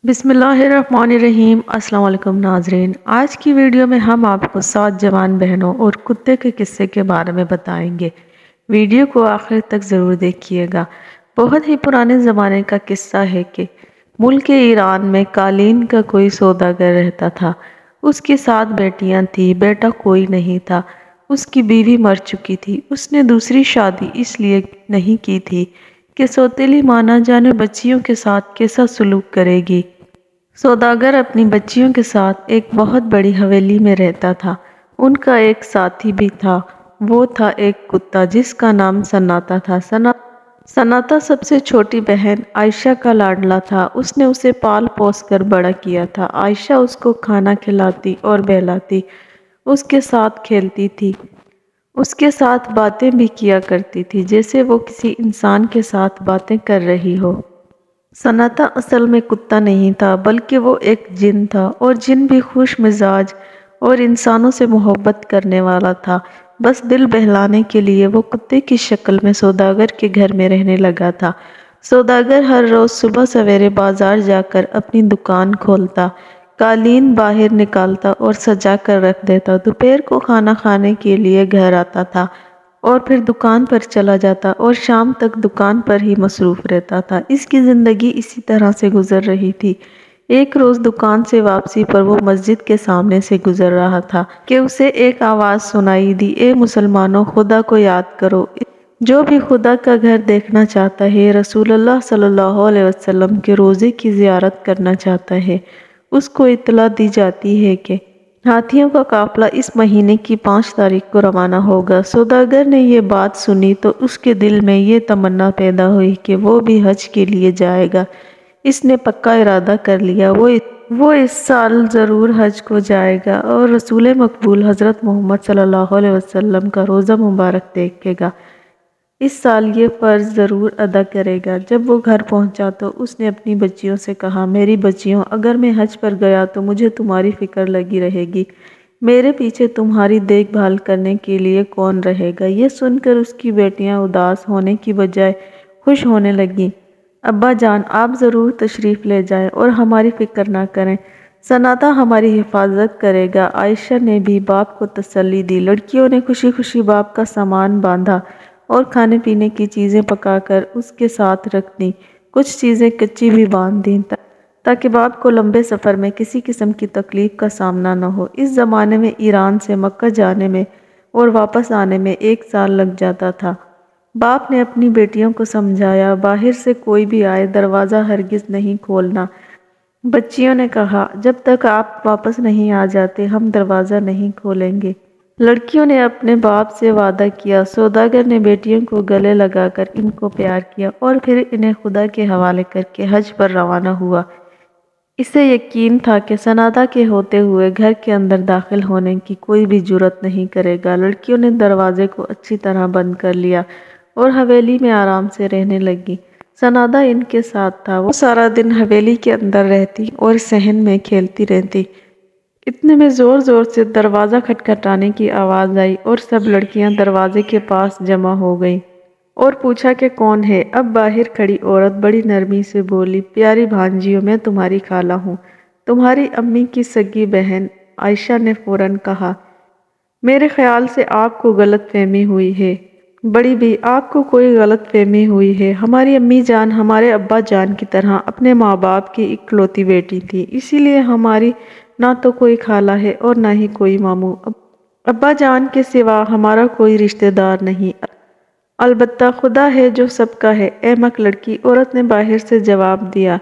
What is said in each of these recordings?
بسم اللہ الرحمن الرحیم۔ السلام علیکم ناظرین، آج کی ویڈیو میں ہم آپ کو 7 جوان بہنوں اور کتے کے قصے کے بارے میں بتائیں گے۔ ویڈیو کو آخر تک ضرور دیکھیے گا۔ بہت ہی پرانے زمانے کا قصہ ہے کہ ملک ایران میں قالین کا کوئی سوداگر رہتا تھا۔ اس کی 7 بیٹیاں تھیں، بیٹا کوئی نہیں تھا۔ اس کی بیوی مر چکی تھی۔ اس نے دوسری شادی اس لیے نہیں کی تھی کہ سوتیلی ماں نہ جانے بچیوں کے ساتھ کیسا سلوک کرے گی۔ سوداگر اپنی بچیوں کے ساتھ ایک بہت بڑی حویلی میں رہتا تھا۔ ان کا ایک ساتھی بھی تھا، وہ تھا ایک کتا جس کا نام سناٹا تھا۔ سناٹا سب سے چھوٹی بہن عائشہ کا لاڈلا تھا۔ اس نے اسے پال پوس کر بڑا کیا تھا۔ عائشہ اس کو کھانا کھلاتی اور بہلاتی، اس کے ساتھ کھیلتی تھی، اس کے ساتھ باتیں بھی کیا کرتی تھی جیسے وہ کسی انسان کے ساتھ باتیں کر رہی ہو۔ سناٹا اصل میں کتا نہیں تھا بلکہ وہ ایک جن تھا، اور جن بھی خوش مزاج اور انسانوں سے محبت کرنے والا تھا۔ بس دل بہلانے کے لیے وہ کتے کی شکل میں سوداگر کے گھر میں رہنے لگا تھا۔ سوداگر ہر روز صبح سویرے بازار جا کر اپنی دکان کھولتا، قالین باہر نکالتا اور سجا کر رکھ دیتا۔ دوپہر کو کھانا کھانے کے لیے گھر آتا تھا اور پھر دکان پر چلا جاتا اور شام تک دکان پر ہی مصروف رہتا تھا۔ اس کی زندگی اسی طرح سے گزر رہی تھی۔ ایک روز دکان سے واپسی پر وہ مسجد کے سامنے سے گزر رہا تھا کہ اسے ایک آواز سنائی دی، اے مسلمانوں، خدا کو یاد کرو۔ جو بھی خدا کا گھر دیکھنا چاہتا ہے، رسول اللہ صلی اللہ علیہ وسلم کے روضے کی زیارت کرنا چاہتا ہے، اس کو اطلاع دی جاتی ہے کہ ہاتھیوں کا قافلہ اس مہینے کی 5 تاریخ کو روانہ ہوگا۔ سوداگر نے یہ بات سنی تو اس کے دل میں یہ تمنا پیدا ہوئی کہ وہ بھی حج کے لیے جائے گا۔ اس نے پکا ارادہ کر لیا، وہ اس سال ضرور حج کو جائے گا اور رسول مقبول حضرت محمد صلی اللہ علیہ وسلم کا روضہ مبارک دیکھے گا۔ اس سال یہ فرض ضرور ادا کرے گا۔ جب وہ گھر پہنچا تو اس نے اپنی بچیوں سے کہا، میری بچیوں، اگر میں حج پر گیا تو مجھے تمہاری فکر لگی رہے گی۔ میرے پیچھے تمہاری دیکھ بھال کرنے کے لیے کون رہے گا؟ یہ سن کر اس کی بیٹیاں اداس ہونے کی بجائے خوش ہونے لگیں۔ ابا جان، آپ ضرور تشریف لے جائیں اور ہماری فکر نہ کریں، سناٹا ہماری حفاظت کرے گا۔ عائشہ نے بھی باپ کو تسلی دی۔ لڑکیوں نے خوشی خوشی باپ کا سامان باندھا اور کھانے پینے کی چیزیں پکا کر اس کے ساتھ رکھ دیں۔ کچھ چیزیں کچی بھی باندھ دیں تاکہ باپ کو لمبے سفر میں کسی قسم کی تکلیف کا سامنا نہ ہو۔ اس زمانے میں ایران سے مکہ جانے میں اور واپس آنے میں 1 سال لگ جاتا تھا۔ باپ نے اپنی بیٹیوں کو سمجھایا، باہر سے کوئی بھی آئے دروازہ ہرگز نہیں کھولنا۔ بچیوں نے کہا، جب تک آپ واپس نہیں آ جاتے ہم دروازہ نہیں کھولیں گے۔ لڑکیوں نے اپنے باپ سے وعدہ کیا۔ سوداگر نے بیٹیوں کو گلے لگا کر ان کو پیار کیا اور پھر انہیں خدا کے حوالے کر کے حج پر روانہ ہوا۔ اسے یقین تھا کہ سناٹا کے ہوتے ہوئے گھر کے اندر داخل ہونے کی کوئی بھی جرات نہیں کرے گا۔ لڑکیوں نے دروازے کو اچھی طرح بند کر لیا اور حویلی میں آرام سے رہنے لگیں۔ سناٹا ان کے ساتھ تھا۔ وہ سارا دن حویلی کے اندر رہتی اور صحن میں کھیلتی رہتی۔ اتنے میں زور زور سے دروازہ کھٹکھٹانے کی آواز آئی اور سب لڑکیاں دروازے کے پاس جمع ہو گئیں اور پوچھا کہ کون ہے؟ اب باہر کھڑی عورت بڑی نرمی سے بولی، پیاری بھانجیوں، میں تمہاری خالہ ہوں، تمہاری امی کی سگی بہن۔ عائشہ نے فوراً کہا، میرے خیال سے آپ کو غلط فہمی ہوئی ہے۔ بڑی بھی، آپ کو کوئی غلط فہمی ہوئی ہے۔ ہماری امی جان ہمارے ابا جان کی طرح اپنے ماں باپ کی اکلوتی بیٹی تھی، اسی لیے ہماری نہ تو کوئی خالہ ہے اور نہ ہی کوئی ماموں۔ ابا جان کے سوا ہمارا کوئی رشتہ دار نہیں، البتہ خدا ہے جو سب کا ہے۔ احمق لڑکی، عورت نے باہر سے جواب دیا،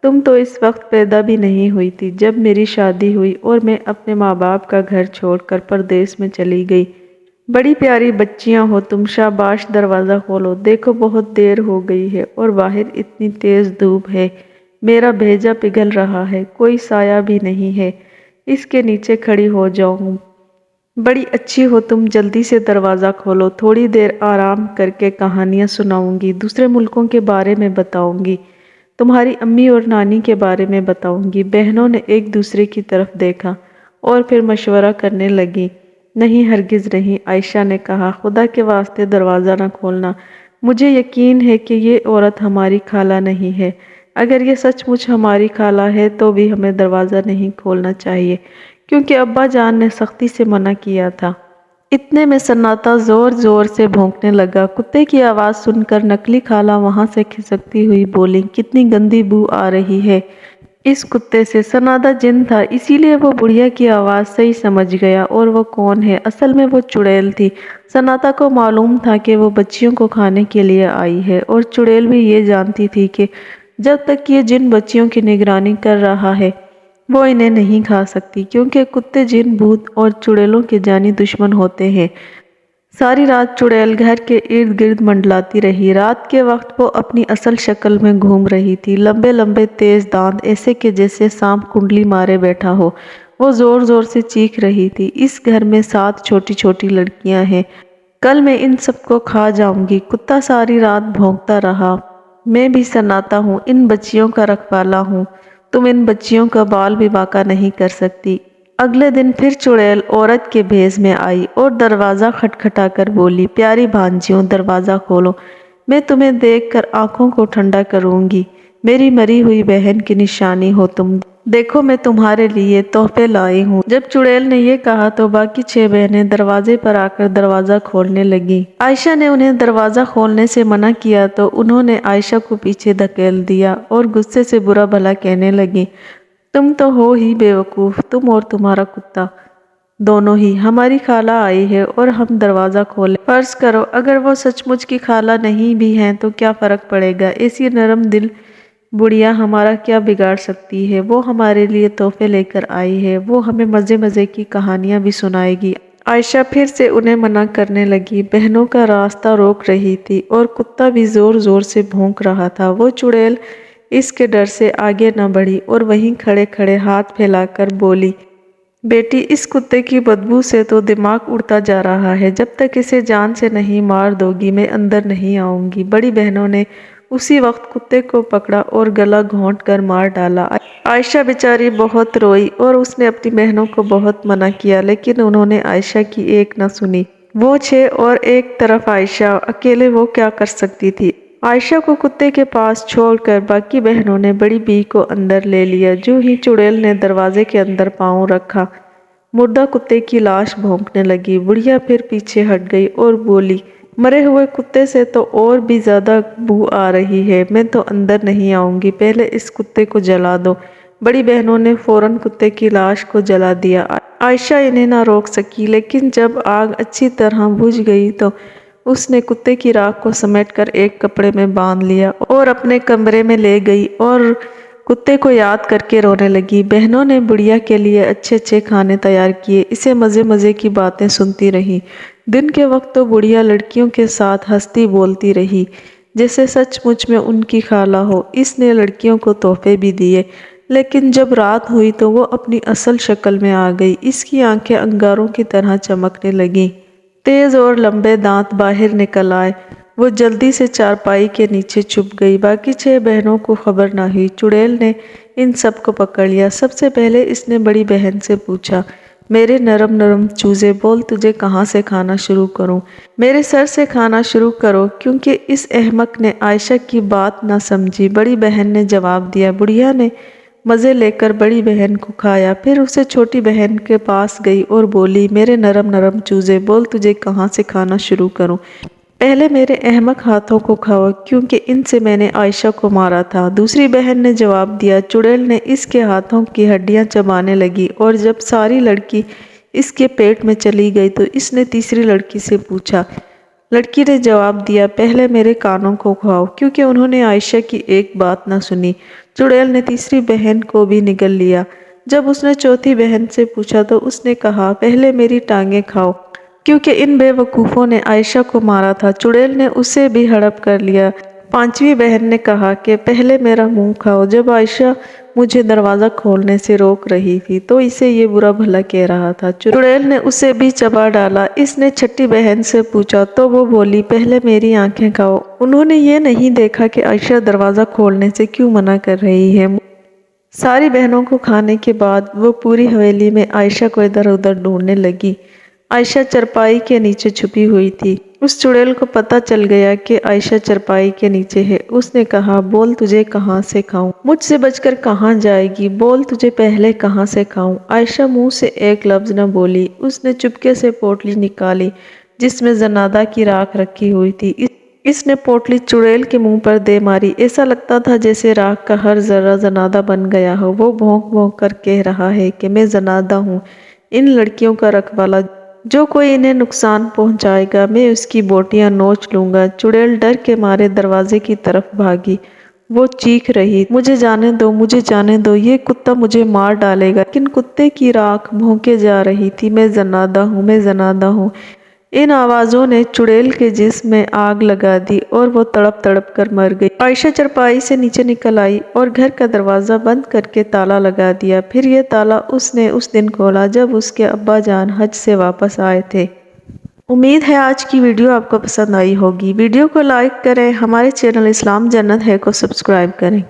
تم تو اس وقت پیدا بھی نہیں ہوئی تھی جب میری شادی ہوئی اور میں اپنے ماں باپ کا گھر چھوڑ کر پردیس میں چلی گئی۔ بڑی پیاری بچیاں ہو تم، شاباش، دروازہ کھولو، دیکھو بہت دیر ہو گئی ہے اور باہر اتنی تیز دھوپ ہے، میرا بھیجا پگھل رہا ہے، کوئی سایہ بھی نہیں ہے، اس کے نیچے کھڑی ہو جاؤں۔ بڑی اچھی ہو تم، جلدی سے دروازہ کھولو، تھوڑی دیر آرام کر کے کہانیاں سناؤں گی، دوسرے ملکوں کے بارے میں بتاؤں گی، تمہاری امی اور نانی کے بارے میں بتاؤں گی۔ بہنوں نے ایک دوسرے کی طرف دیکھا اور پھر مشورہ کرنے لگیں۔ نہیں، ہرگز نہیں، عائشہ نے کہا، خدا کے واسطے دروازہ نہ کھولنا، مجھے یقین ہے کہ یہ عورت ہماری خالہ نہیں ہے۔ اگر یہ سچ مچ ہماری خالہ ہے تو بھی ہمیں دروازہ نہیں کھولنا چاہیے، کیونکہ ابا جان نے سختی سے منع کیا تھا۔ اتنے میں سناٹا زور زور سے بھونکنے لگا۔ کتے کی آواز سن کر نکلی خالہ وہاں سے کھسکتی ہوئی بولی، کتنی گندی بو آ رہی ہے اس کتے سے۔ سناٹا جن تھا، اسی لیے وہ بڑھیا کی آواز صحیح سمجھ گیا۔ اور وہ کون ہے؟ اصل میں وہ چڑیل تھی۔ سناٹا کو معلوم تھا کہ وہ بچیوں کو کھانے کے لیے آئی ہے، اور چڑیل بھی یہ جانتی تھی کہ جب تک یہ جن بچیوں کی نگرانی کر رہا ہے وہ انہیں نہیں کھا سکتی، کیونکہ کتے جن، بھوت اور چڑیلوں کے جانی دشمن ہوتے ہیں۔ ساری رات چڑیل گھر کے ارد گرد منڈلاتی رہی۔ رات کے وقت وہ اپنی اصل شکل میں گھوم رہی تھی، لمبے لمبے تیز دانت، ایسے کہ جیسے سانپ کنڈلی مارے بیٹھا ہو۔ وہ زور زور سے چیخ رہی تھی، اس گھر میں 7 چھوٹی چھوٹی لڑکیاں ہیں، کل میں ان سب کو کھا جاؤں گی۔ کتا ساری رات بھونکتا رہا، میں بھی سناٹا ہوں، ان بچیوں کا رکھوالا ہوں، تم ان بچیوں کا بال بھی باقا نہیں کر سکتی۔ اگلے دن پھر چڑیل عورت کے بھیس میں آئی اور دروازہ کھٹکھٹا کر بولی، پیاری بھانجیوں، دروازہ کھولو، میں تمہیں دیکھ کر آنکھوں کو ٹھنڈا کروں گی، میری مری ہوئی بہن کی نشانی ہو تم، دیکھو میں تمہارے لیے تحفے لائی ہوں۔ جب چڑیل نے یہ کہا تو باقی 6 بہنیں دروازے پر آ کر دروازہ کھولنے لگیں۔ عائشہ نے انہیں دروازہ کھولنے سے منع کیا تو انہوں نے عائشہ کو پیچھے دھکیل دیا اور غصے سے برا بھلا کہنے لگیں، تم تو ہو ہی بے وقوف، تم اور تمہارا کتا دونوں ہی۔ ہماری خالہ آئی ہے اور ہم دروازہ کھولیں۔ فرض کرو اگر وہ سچ مچ کی خالہ نہیں بھی ہیں تو کیا فرق پڑے گا؟ ایسی نرم دل بڑھیا ہمارا کیا بگاڑ سکتی ہے؟ وہ ہمارے لیے تحفے لے کر آئی ہے، وہ ہمیں مزے مزے کی کہانیاں بھی سنائے گی۔ عائشہ پھر سے انہیں منع کرنے لگی، بہنوں کا راستہ روک رہی تھی، اور کتا بھی زور زور سے بھونک رہا تھا۔ وہ چڑیل اس کے ڈر سے آگے نہ بڑھی اور وہیں کھڑے کھڑے ہاتھ پھیلا کر بولی، بیٹی اس کتے کی بدبو سے تو دماغ اڑتا جا رہا ہے، جب تک اسے جان سے نہیں مار دو گی میں اندر نہیں آؤں گی۔ بڑی بہنوں نے اسی وقت کتے کو پکڑا اور گلا گھونٹ کر مار ڈالا۔ عائشہ بیچاری بہت روئی اور اس نے اپنی بہنوں کو بہت منع کیا، لیکن انہوں نے عائشہ کی ایک نہ سنی۔ وہ 6 اور ایک طرف عائشہ، اکیلے وہ کیا کر سکتی تھی؟ عائشہ کو کتے کے پاس چھوڑ کر باقی بہنوں نے بڑی بی کو اندر لے لیا۔ جو ہی چڑیل نے دروازے کے اندر پاؤں رکھا، مردہ کتے کی لاش بھونکنے لگی۔ بڑھیا پھر پیچھے ہٹ گئی اور بولی، مرے ہوئے کتے سے تو اور بھی زیادہ بو آ رہی ہے، میں تو اندر نہیں آؤں گی، پہلے اس کتے کو جلا دو۔ بڑی بہنوں نے فوراً کتے کی لاش کو جلا دیا۔ عائشہ انہیں نہ روک سکی، لیکن جب آگ اچھی طرح بجھ گئی تو اس نے کتے کی راکھ کو سمیٹ کر ایک کپڑے میں باندھ لیا اور اپنے کمرے میں لے گئی اور کتے کو یاد کر کے رونے لگی۔ بہنوں نے بڑھیا کے لیے اچھے اچھے کھانے تیار کیے، اسے مزے مزے کی باتیں سنتی رہی۔ دن کے وقت تو بڑھیا لڑکیوں کے ساتھ ہنستی بولتی رہی جیسے سچ مچ میں ان کی خالہ ہو۔ اس نے لڑکیوں کو تحفے بھی دیے، لیکن جب رات ہوئی تو وہ اپنی اصل شکل میں آ گئی۔ اس کی آنکھیں انگاروں کی طرح چمکنے لگیں، تیز اور لمبے دانت باہر نکل آئے۔ وہ جلدی سے چارپائی کے نیچے چھپ گئی۔ باقی 6 بہنوں کو خبر نہ ہوئی۔ چڑیل نے ان سب کو پکڑ لیا۔ سب سے پہلے اس نے بڑی بہن سے پوچھا، میرے نرم نرم چوزے، بول تجھے کہاں سے کھانا شروع کروں؟ میرے سر سے کھانا شروع کرو، کیونکہ اس احمق نے عائشہ کی بات نہ سمجھی۔ بڑی بہن نے جواب دیا۔ بڑھیا نے مزے لے کر بڑی بہن کو کھایا، پھر اسے چھوٹی بہن کے پاس گئی اور بولی، میرے نرم نرم چوزے، بول تجھے کہاں سے کھانا شروع کروں؟ پہلے میرے احمق ہاتھوں کو کھاؤ، کیونکہ ان سے میں نے عائشہ کو مارا تھا۔ دوسری بہن نے جواب دیا۔ چڑیل نے اس کے ہاتھوں کی ہڈیاں چبانے لگی، اور جب ساری لڑکی اس کے پیٹ میں چلی گئی تو اس نے تیسری لڑکی سے پوچھا۔ لڑکی نے جواب دیا، پہلے میرے کانوں کو کھاؤ، کیونکہ انہوں نے عائشہ کی ایک بات نہ سنی۔ چڑیل نے تیسری بہن کو بھی نگل لیا۔ جب اس نے چوتھی بہن سے پوچھا تو اس نے کہا، پہلے میری ٹانگیں کھاؤ، کیونکہ ان بے وقوفوں نے عائشہ کو مارا تھا۔ چڑیل نے اسے بھی ہڑپ کر لیا۔ پانچویں بہن نے کہا کہ پہلے میرا منہ کھاؤ۔ جب عائشہ مجھے دروازہ کھولنے سے روک رہی تھی تو اسے یہ برا بھلا کہہ رہا تھا۔ چڑیل نے اسے بھی چبا ڈالا۔ اس نے چھٹی بہن سے پوچھا تو وہ بولی، پہلے میری آنکھیں کھاؤ۔ انہوں نے یہ نہیں دیکھا کہ عائشہ دروازہ کھولنے سے کیوں منع کر رہی ہے۔ ساری بہنوں کو کھانے کے بعد وہ پوری حویلی میں عائشہ کو ادھر ادھر ڈھونڈنے لگی۔ عائشہ چرپائی کے نیچے چھپی ہوئی تھی۔ اس چڑیل کو پتہ چل گیا کہ عائشہ چرپائی کے نیچے ہے۔ اس نے کہا بول تجھے کہاں سے کھاؤں، مجھ سے بچ کر کہاں جائے گی، بول تجھے پہلے کہاں سے کھاؤں۔ عائشہ منہ سے ایک لفظ نہ بولی۔ اس نے چپکے سے پوٹلی نکالی جس میں زنادہ کی راکھ رکھی ہوئی تھی۔ اس نے پوٹلی چڑیل کے منہ پر دے ماری۔ ایسا لگتا تھا جیسے راکھ کا ہر ذرہ زنادہ بن گیا ہو۔ وہ بھونک بھونک کر کہہ رہا ہے کہ میں زنادہ ہوں، ان لڑکیوں کا رکھوالا، جو کوئی انہیں نقصان پہنچائے گا میں اس کی بوٹیاں نوچ لوں گا۔ چڑیل ڈر کے مارے دروازے کی طرف بھاگی۔ وہ چیخ رہی مجھے جانے دو، مجھے جانے دو، یہ کتا مجھے مار ڈالے گا۔ لیکن کتے کی راکھ بھونکے جا رہی تھی میں زنادہ ہوں، میں زنادہ ہوں۔ ان آوازوں نے چڑیل کے جسم میں آگ لگا دی اور وہ تڑپ تڑپ کر مر گئی۔ عائشہ چرپائی سے نیچے نکل آئی اور گھر کا دروازہ بند کر کے تالا لگا دیا۔ پھر یہ تالا اس نے اس دن کھولا جب اس کے ابا جان حج سے واپس آئے تھے۔ امید ہے آج کی ویڈیو آپ کو پسند آئی ہوگی۔ ویڈیو کو لائک کریں، ہمارے چینل اسلام جنت ہے کو سبسکرائب کریں۔